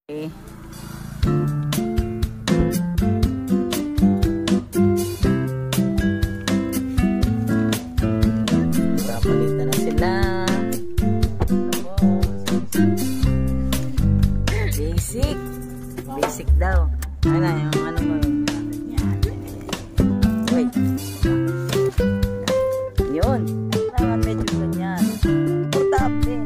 Okay. Papalitan na sila. Basic. Basic daw. Ano yung ano mo? Yan. Wait. Yun. Medyo ganyan. Putap din.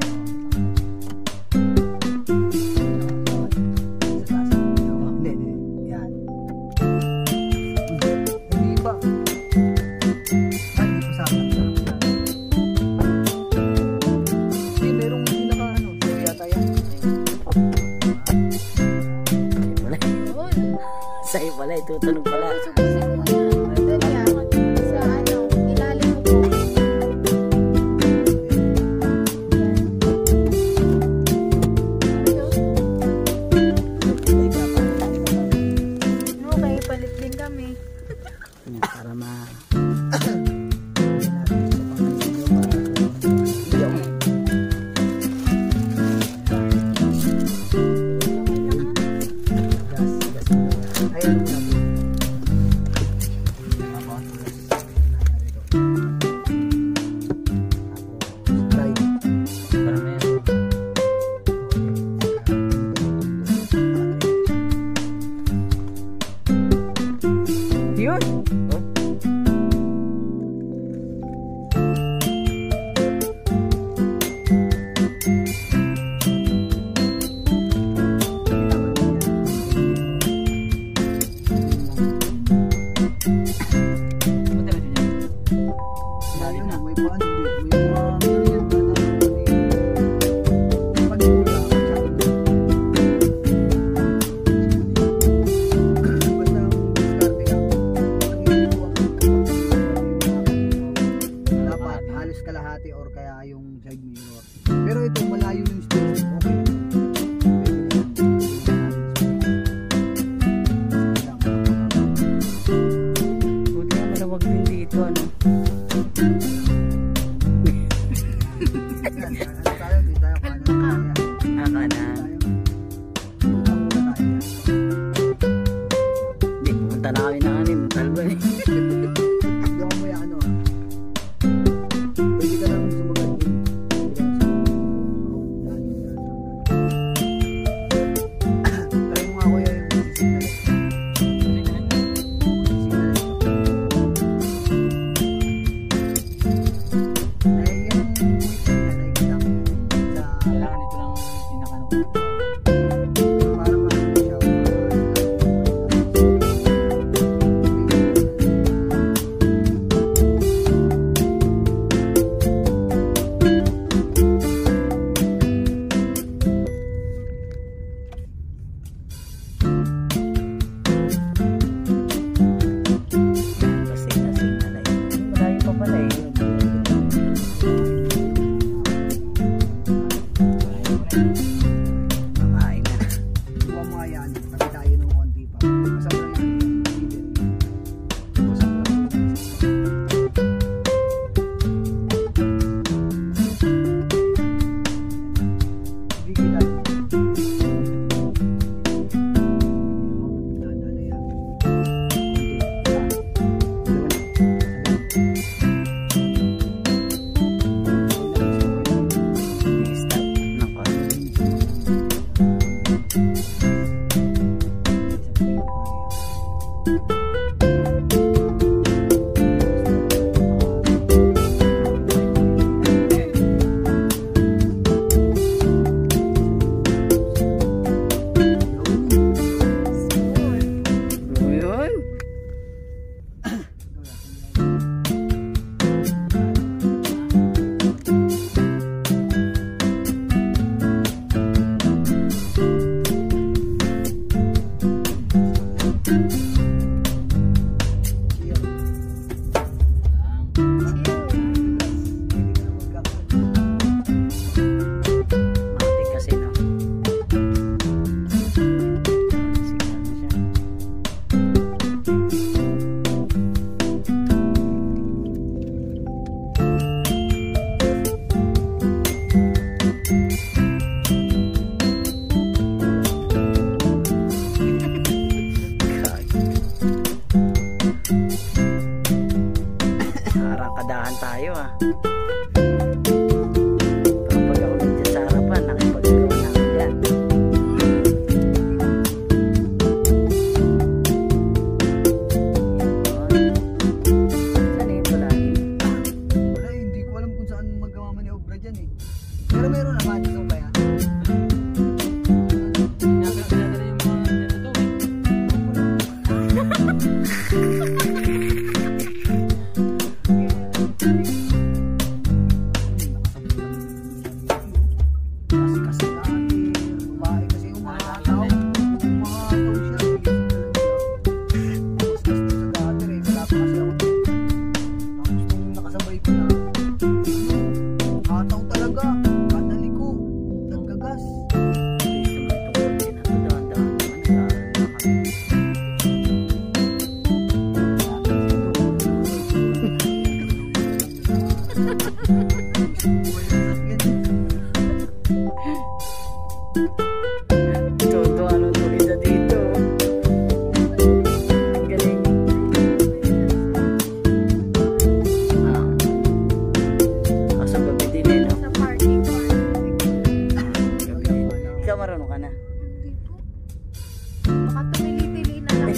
Sa'yo pala, itutunog pala. Sa ano, ilalim mo po. Okay, palit din kami. Para ma...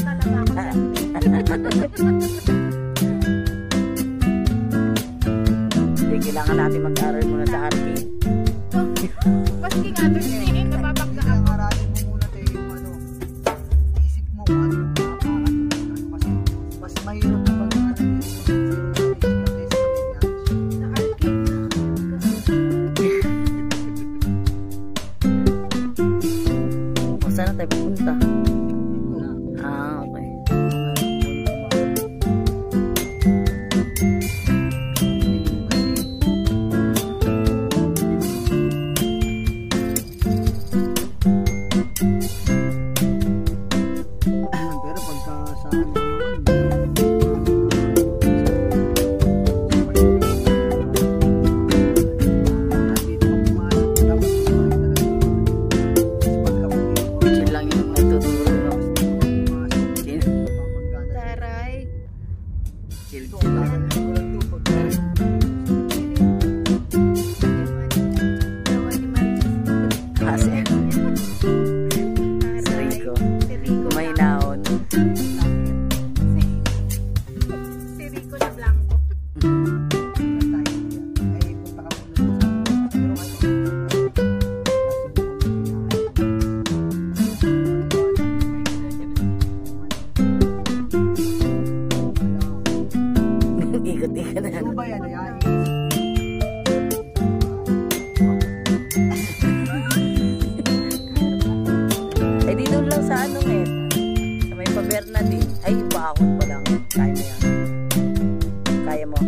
talaga ako. Hindi, kailangan natin mag-aral muna sa arcade. Maski nga doon eh, nababagda Kaya ako. aralin mo muna tayo yung ano, isip mo kung ano yung kasi mas mahirap na pag-aaral yung Sa arcade na. O, saan tayo pupunta? Ah, okay. Pero pagka sa ano naman, dito ka pumasok, dapat Chill lang yung natuturo. No? Chill. Taray. Chill, Ito, chill ang lang. tagal ko lang ito pagka Gawa ni Maris. Kasi, Taray. si Rico. Si Rico May Blanco. naon. Si Rico na Blanco. ay punta ka muna Ikot-ikot na. ano ba yan ay Eh, dito lang sa ano eh. Sa may paberna din. Ay, bakod pa lang. Kaya mo yan. Kaya mo.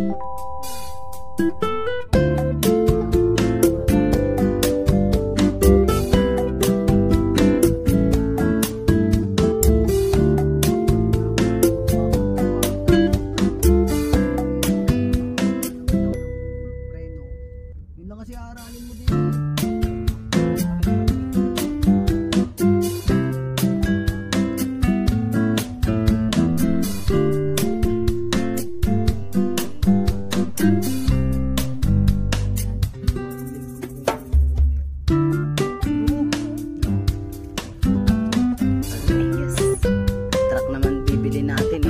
preno. Yun lang kasi aaralin mo din. Truck naman bibili natin